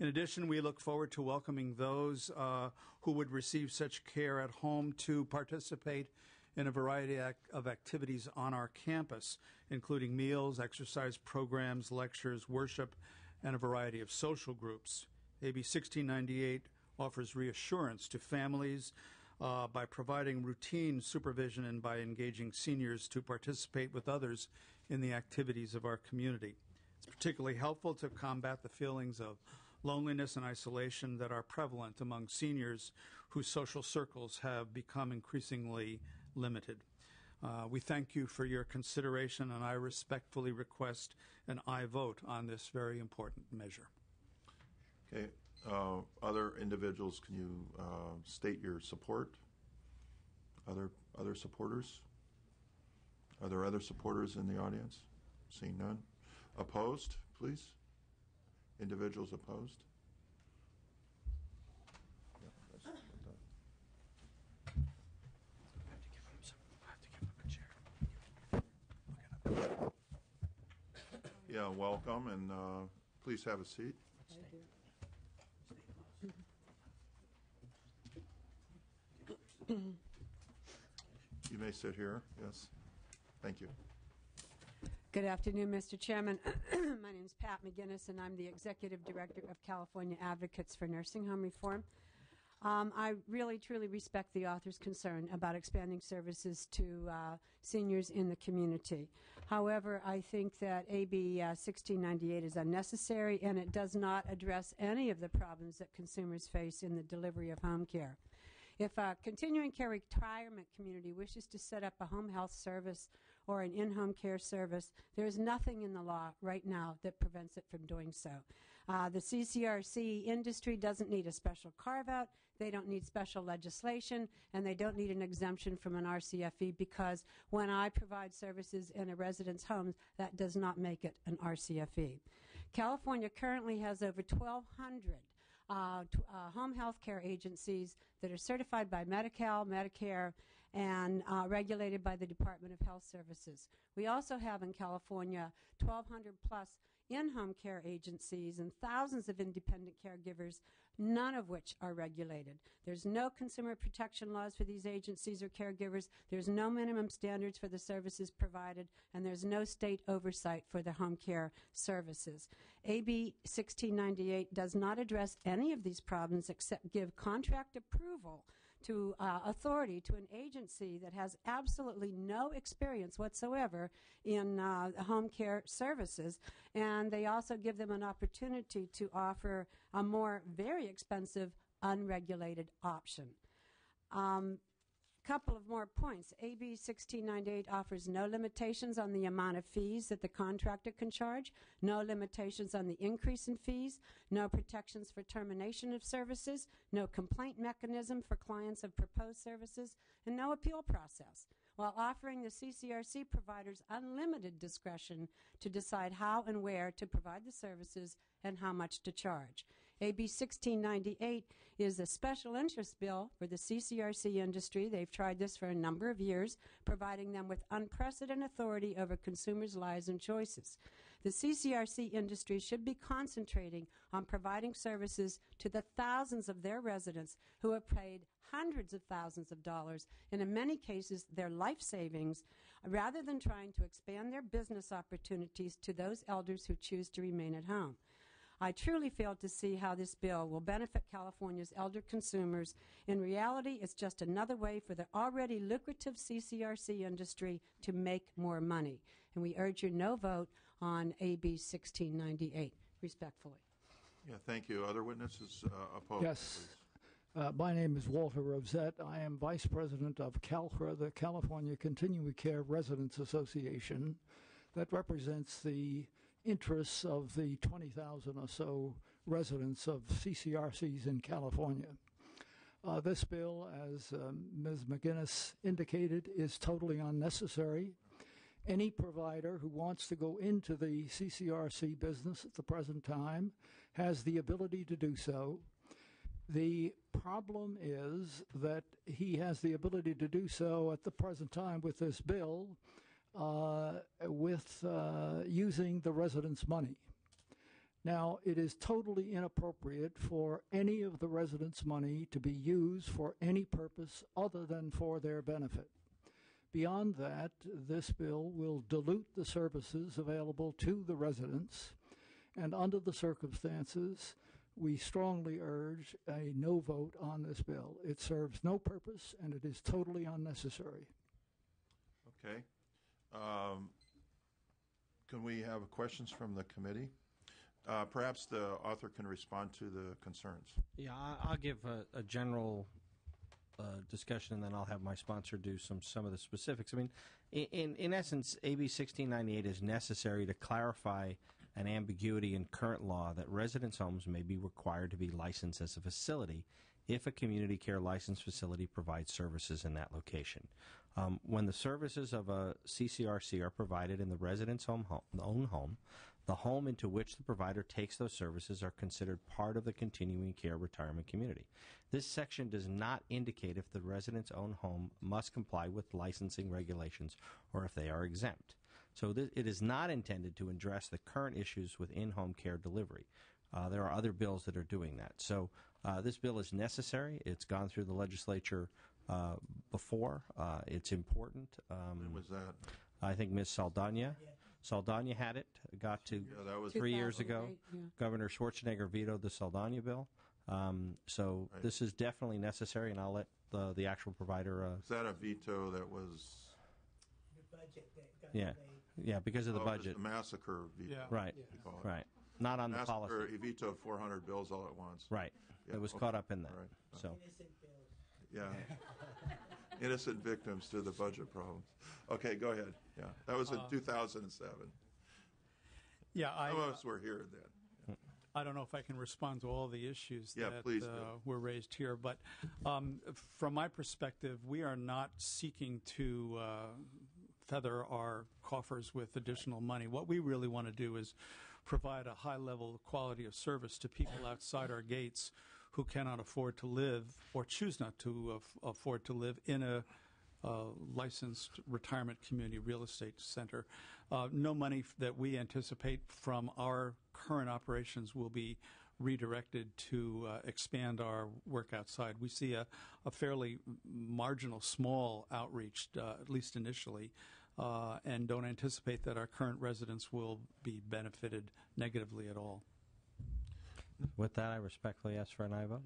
In addition, we look forward to welcoming those who would receive such care at home to participate in a variety of activities on our campus, including meals, exercise programs, lectures, worship, and a variety of social groups. AB 1698 offers reassurance to families by providing routine supervision and by engaging seniors to participate with others in the activities of our community. It's particularly helpful to combat the feelings of loneliness and isolation that are prevalent among seniors whose social circles have become increasingly limited. We thank you for your consideration, and I respectfully request an aye vote on this very important measure. Okay. Other individuals, can you state your support? Other supporters? Are there other supporters in the audience? Seeing none. Opposed, please? Individuals opposed? Yeah, welcome, and please have a seat. You may sit here. Yes. Thank you. Good afternoon, Mr. Chairman. My name is Pat McGinnis, and I'm the Executive Director of California Advocates for Nursing Home Reform. I really, truly respect the author's concern about expanding services to seniors in the community. However, I think that AB 1698 is unnecessary, and it does not address any of the problems that consumers face in the delivery of home care. If a continuing care retirement community wishes to set up a home health service or an in-home care service, there is nothing in the law right now that prevents it from doing so. The CCRC industry doesn't need a special carve-out, they don't need special legislation, and they don't need an exemption from an RCFE, because when I provide services in a resident's home, that does not make it an RCFE. California currently has over 1,200 home health care agencies that are certified by Medi-Cal, Medicare, and regulated by the Department of Health Services. We also have in California 1,200 plus in-home care agencies and thousands of independent caregivers, none of which are regulated. There's no consumer protection laws for these agencies or caregivers. There's no minimum standards for the services provided, and there's no state oversight for the home care services. AB 1698 does not address any of these problems except give contract approval to authority to an agency that has absolutely no experience whatsoever in home care services, and they also give them an opportunity to offer a more very expensive unregulated option. Couple of more points. AB 1698 offers no limitations on the amount of fees that the contractor can charge, no limitations on the increase in fees, no protections for termination of services, no complaint mechanism for clients of proposed services, and no appeal process, while offering the CCRC providers unlimited discretion to decide how and where to provide the services and how much to charge. AB 1698 is a special interest bill for the CCRC industry. They've tried this for a number of years, providing them with unprecedented authority over consumers' lives and choices. The CCRC industry should be concentrating on providing services to the thousands of their residents who have paid hundreds of thousands of dollars, and in many cases their life savings, rather than trying to expand their business opportunities to those elders who choose to remain at home. I truly fail to see how this bill will benefit California's elder consumers. In reality, it's just another way for the already lucrative CCRC industry to make more money. And we urge your no vote on AB 1698. Respectfully. Yeah, thank you. Other witnesses opposed? Yes. My name is Walter Rosette. I am Vice President of CalCRA, the California Continuing Care Residents Association, that represents the interests of the 20,000 or so residents of CCRCs in California. This bill, as Ms. McGinnis indicated, is totally unnecessary. Any provider who wants to go into the CCRC business at the present time has the ability to do so. The problem is that he has the ability to do so at the present time with this bill using the residents' money. Now, it is totally inappropriate for any of the residents' money to be used for any purpose other than for their benefit. Beyond that, this bill will dilute the services available to the residents, and under the circumstances, we strongly urge a no vote on this bill. It serves no purpose, and it is totally unnecessary. Okay. Can we have questions from the committee? Perhaps the author can respond to the concerns. Yeah, I'll give a general discussion, and then I'll have my sponsor do some of the specifics. I mean, in essence, AB 1698 is necessary to clarify an ambiguity in current law that residence homes may be required to be licensed as a facility if a community care licensed facility provides services in that location. When the services of a CCRC are provided in the resident's own home, the home into which the provider takes those services are considered part of the continuing care retirement community. This section does not indicate if the resident's own home must comply with licensing regulations or if they are exempt. So it is not intended to address the current issues with in-home care delivery. There are other bills that are doing that. So this bill is necessary. It's gone through the legislature before. It's important. When was that? I think Ms. Saldana had it, got to that was 3 years ago. Yeah. Governor Schwarzenegger vetoed the Saldana bill. So Right. This is definitely necessary, and I'll let the actual provider. Is that a veto that was? Yeah, because of the budget. The massacre veto. Yeah. Right, we call it. right. Not on the Massacre, policy. He vetoed 400 bills all at once. Right. Yeah, It was okay. caught up in that. All right. So. Yeah. Innocent victims to the budget problems. Okay, go ahead. Yeah, that was in 2007. Yeah, Some of us were here then. I don't know if I can respond to all the issues Yeah, that please do. were raised here, but from my perspective, we are not seeking to feather our coffers with additional money. What we really want to do is provide a high level of quality of service to people outside our gates who cannot afford to live or choose not to afford to live in a licensed retirement community real estate center. No money that we anticipate from our current operations will be redirected to expand our work outside. We see a fairly marginal, small outreach, at least initially, and don't anticipate that our current residents will be benefited negatively at all. With that, I respectfully ask for an aye vote.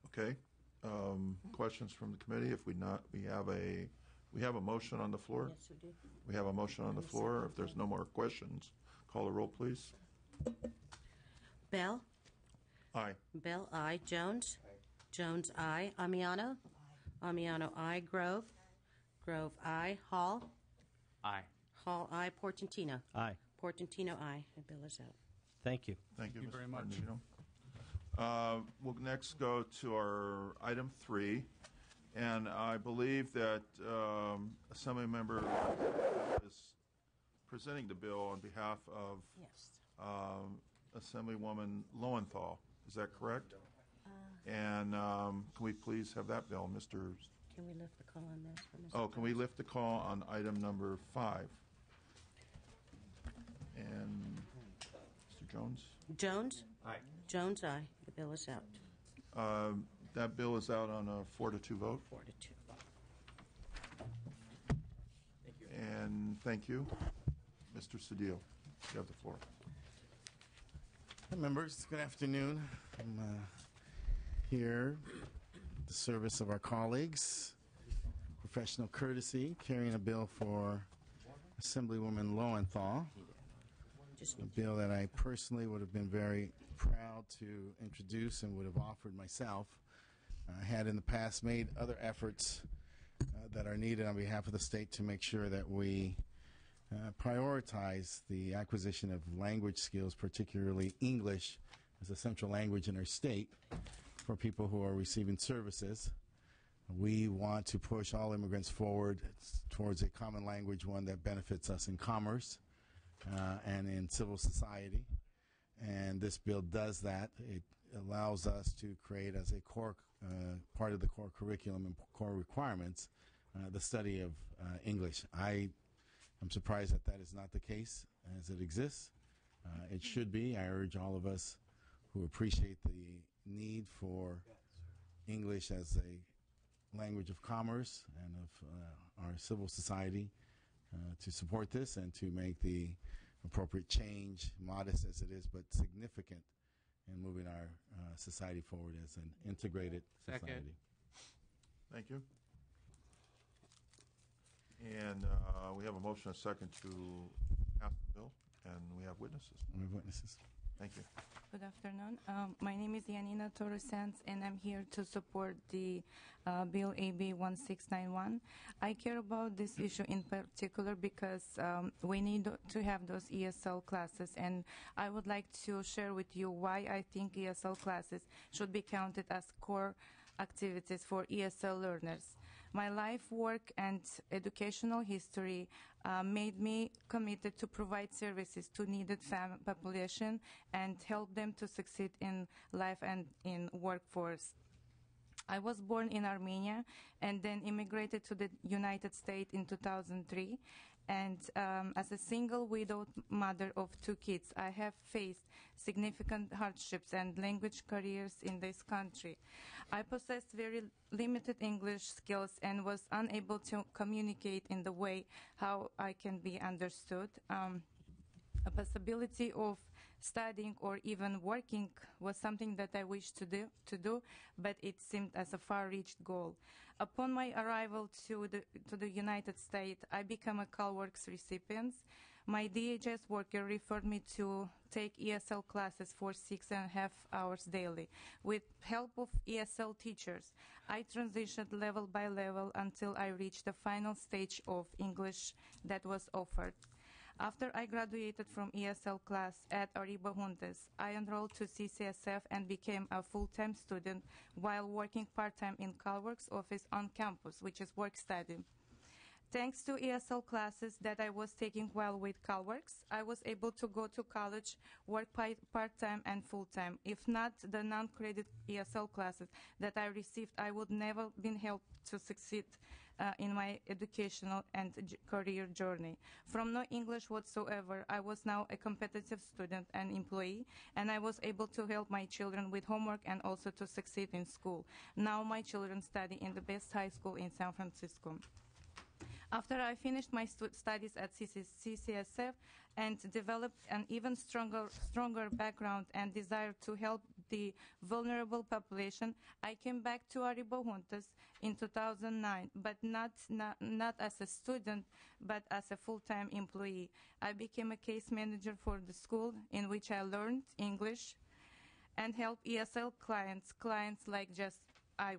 Okay. Questions from the committee? If we not, we have a motion on the floor. Yes, we do. We have a motion on the floor. If there's no more questions, call the roll, please. Bell? Aye. Bell, aye. Jones? Jones, aye. Amiano? Amiano, aye. Grove? Grove, aye. Hall? Aye. Hall, aye. Portantino? Aye. Portantino, aye. The bill is out. Thank you. Thank you, you Mr. very much. Martino. We'll next go to our item 3, and I believe that Assembly member is presenting the bill on behalf of Yes. Assemblywoman Lowenthal. Is that correct? And can we please have that bill, Mr. Can we lift the call on this? for Mr. Oh, can we lift the call on item number 5? And Mr. Jones? Jones? Aye. Jones, aye. The bill is out. That bill is out on a 4-2 vote. 4-2. And thank you. Mr. Cedillo, you have the floor. Hi, members. Good afternoon. I'm here at the service of our colleagues. Professional courtesy, carrying a bill for Assemblywoman Lowenthal. A bill that I personally would have been very proud to introduce and would have offered myself. I had in the past made other efforts that are needed on behalf of the state to make sure that we prioritize the acquisition of language skills, particularly English as a central language in our state for people who are receiving services. We want to push all immigrants forward towards a common language, one that benefits us in commerce and in civil society. And this bill does that. It allows us to create as a core part of the core curriculum and core requirements the study of English. I'm surprised that that is not the case as it exists. It should be. I urge all of us who appreciate the need for English as a language of commerce and of our civil society to support this and to make the appropriate change, modest as it is, but significant in moving our society forward as an integrated society. Thank you. And we have a motion and a second to pass the bill, and we have witnesses. We have witnesses. Thank you. Good afternoon. My name is Yanina Torosans, and I'm here to support the Bill AB 1691. I care about this issue in particular because we need to have those ESL classes, and I would like to share with you why I think ESL classes should be counted as core activities for ESL learners. My life, work, and educational history made me committed to provide services to needed population and help them to succeed in life and in workforce. I was born in Armenia and then immigrated to the United States in 2003. And as a single widowed mother of 2 kids, I have faced significant hardships and language careers in this country. I possessed very limited English skills and was unable to communicate in the way how I can be understood. A possibility of studying or even working was something that I wished to do, but it seemed as a far-reached goal. Upon my arrival to the United States, I became a CalWORKS recipient. My DHS worker referred me to take ESL classes for 6.5 hours daily. With help of ESL teachers, I transitioned level by level until I reached the final stage of English that was offered. After I graduated from ESL class at Ariba Juntes, I enrolled to CCSF and became a full-time student while working part-time in CalWORKS office on campus, which is work study. Thanks to ESL classes that I was taking while with CalWORKS, I was able to go to college, work part-time and full-time. If not the non-credit ESL classes that I received, I would never been helped to succeed in my educational and career journey. From no English whatsoever, I was now a competitive student and employee, and I was able to help my children with homework and also to succeed in school. Now my children study in the best high school in San Francisco. After I finished my studies at CCSF and developed an even stronger background and desire to help the vulnerable population, I came back to Ariba Juntes in 2009, but not as a student, but as a full-time employee. I became a case manager for the school in which I learned English and helped ESL clients like just I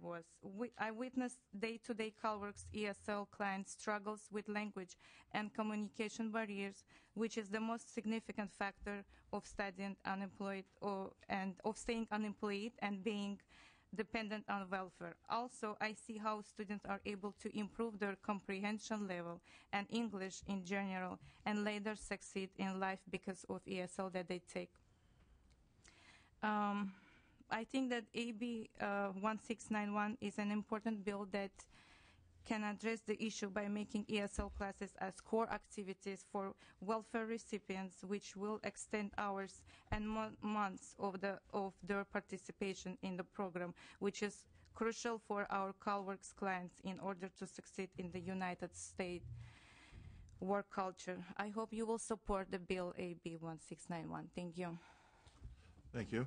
witnessed day-to-day CalWORKS ESL clients' struggles with language and communication barriers, which is the most significant factor of staying unemployed and being dependent on welfare. Also, I see how students are able to improve their comprehension level and English in general and later succeed in life because of ESL that they take. I think that AB 1691 is an important bill that can address the issue by making ESL classes as core activities for welfare recipients, which will extend hours and months of their participation in the program, which is crucial for our CalWorks clients in order to succeed in the United States work culture. I hope you will support the bill AB 1691. Thank you. Thank you.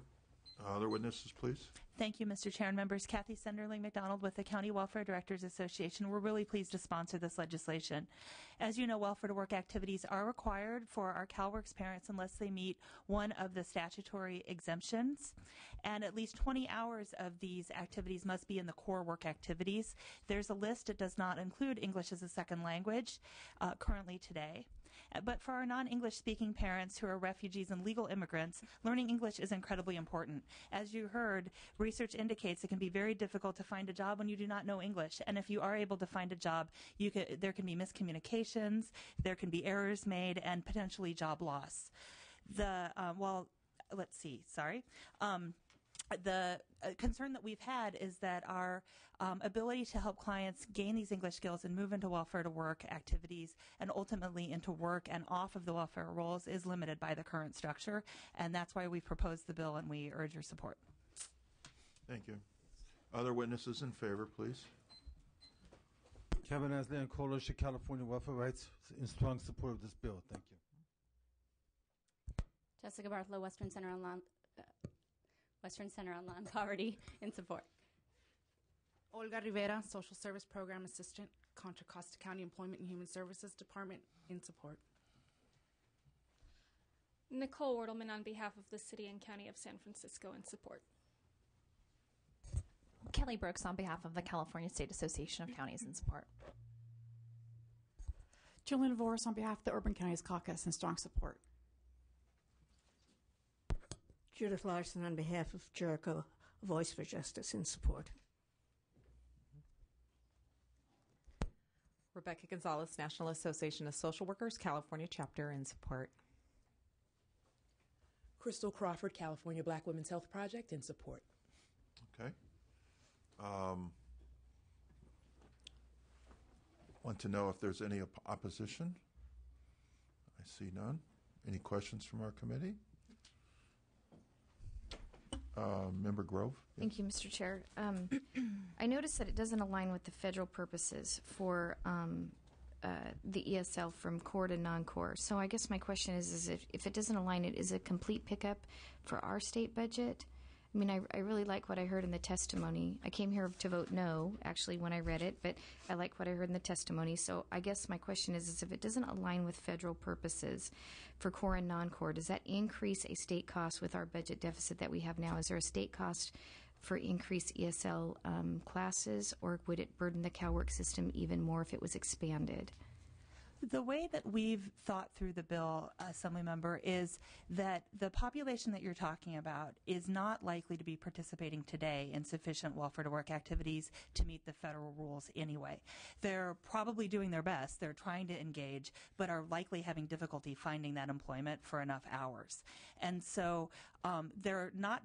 Other witnesses, please. Thank you, Mr. Chair and members. Kathy Senderling McDonald with the County Welfare Directors Association. We're really pleased to sponsor this legislation. As you know, welfare to work activities are required for our CalWorks parents unless they meet one of the statutory exemptions. And at least 20 hours of these activities must be in the core work activities. There's a list. It does not include English as a second language currently today. But for our non-English speaking parents who are refugees and legal immigrants, learning English is incredibly important. As you heard, research indicates it can be very difficult to find a job when you do not know English. And if you are able to find a job, there can be miscommunications, there can be errors made, and potentially job loss. The concern that we've had is that our ability to help clients gain these English skills and move into welfare to work activities and ultimately into work and off of the welfare rolls is limited by the current structure, and that's why we proposed the bill and we urge your support. Thank you. Other witnesses in favor, please. Kevin Asley and Coalition California Welfare Rights in strong support of this bill. Thank you. Jessica Bartholow, Western Center on Poverty, in support. Olga Rivera, Social Service Program Assistant, Contra Costa County Employment and Human Services Department, in support. Nicole Wertelman on behalf of the City and County of San Francisco, in support. Kelly Brooks on behalf of the California State Association of Counties, in support. Jillian Voris on behalf of the Urban Counties Caucus, in strong support. Judith Larson on behalf of Jericho Voice for Justice, in support. Rebecca Gonzalez, National Association of Social Workers, California Chapter, in support. Crystal Crawford, California Black Women's Health Project, in support. Okay. Want to know if there's any opposition? I see none. Any questions from our committee? Member Grove. Thank you, Mr. Chair. I noticed that it doesn't align with the federal purposes for the ESL from core to non-core. So I guess my question is if it doesn't align, is it a complete pickup for our state budget? I mean, I really like what I heard in the testimony. I came here to vote no, actually, when I read it, but I like what I heard in the testimony. So I guess my question is if it doesn't align with federal purposes for core and non-core, does that increase a state cost with our budget deficit that we have now? Is there a state cost for increased ESL classes, or would it burden the CalWorks system even more if it was expanded? The way that we've thought through the bill, Assemblymember, is that the population that you're talking about is not likely to be participating today in sufficient welfare to work activities to meet the federal rules anyway. They're probably doing their best. They're trying to engage, but are likely having difficulty finding that employment for enough hours. And so they're not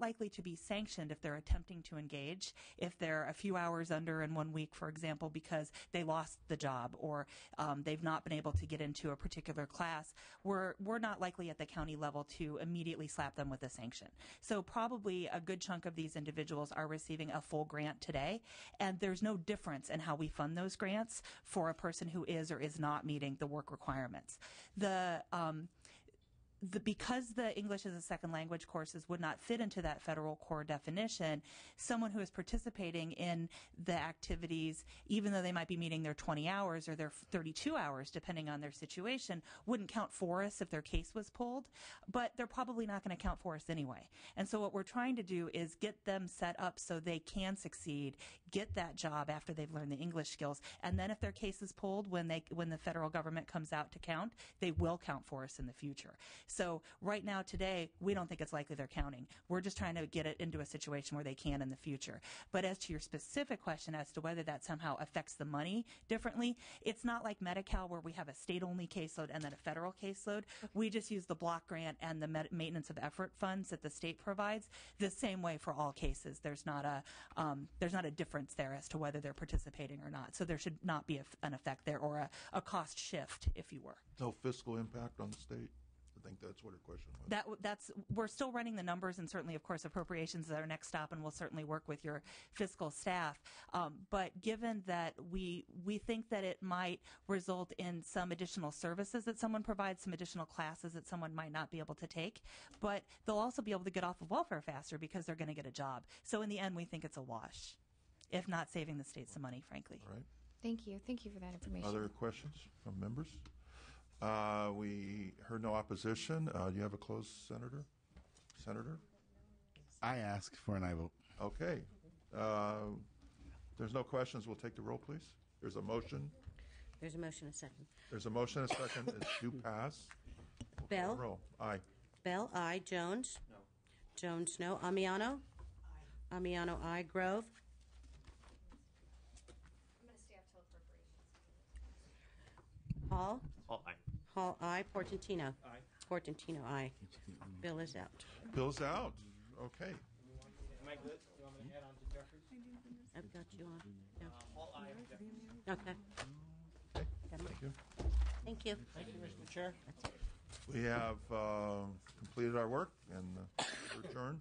likely to be sanctioned if they're attempting to engage, if they're a few hours under in 1 week, for example, because they lost the job or they've not been able to get into a particular class. We're not likely at the county level to immediately slap them with a sanction. So probably a good chunk of these individuals are receiving a full grant today, and there's no difference in how we fund those grants for a person who is or is not meeting the work requirements. Because the English as a second language courses would not fit into that federal core definition, someone who is participating in the activities, even though they might be meeting their 20 hours or their 32 hours, depending on their situation, wouldn't count for us if their case was pulled, but they're probably not going to count for us anyway. And so what we're trying to do is get them set up so they can succeed, get that job after they've learned the English skills, and then if their case is pulled when the federal government comes out to count, they will count for us in the future. So right now, today, we don't think it's likely they're counting. We're just trying to get it into a situation where they can in the future. But as to your specific question as to whether that somehow affects the money differently, it's not like Medi-Cal where we have a state-only caseload and then a federal caseload. We just use the block grant and the maintenance of effort funds that the state provides the same way for all cases. There's not a difference there as to whether they're participating or not. So there should not be an effect there or a cost shift, if you were. No fiscal impact on the state? I think that's what her question was. We're still running the numbers, and certainly, of course, appropriations is our next stop, and we'll certainly work with your fiscal staff. But given that we think that it might result in some additional services that someone provides, some additional classes that someone might not be able to take, but they'll also be able to get off of welfare faster because they're going to get a job. So in the end, we think it's a wash, if not saving the state some money, frankly. All right. Thank you. Thank you for that information. Other questions from members? We heard no opposition. Do you have a closed, Senator? I ask for an aye vote. Okay. There's no questions. We'll take the roll, please. There's a motion. There's a motion, a second. There's a motion, a second. It's to pass. Bell? Roll. Aye. Bell, aye. Jones? No. Jones, no. Amiano? Aye. Amiano, aye. Grove? I'm going to stay up till appropriations. Hall? Hall, aye. Hall, aye. Portantino? Aye. Portantino, aye. Bill is out. Bill's out. Okay. Am I good? You want me to head on to Jeffries? I've got you on. Yeah. Hall, aye. Jeffries. Okay. Thank you. Thank you. Thank you, Mr. Chair. We have completed our work and we're adjourned.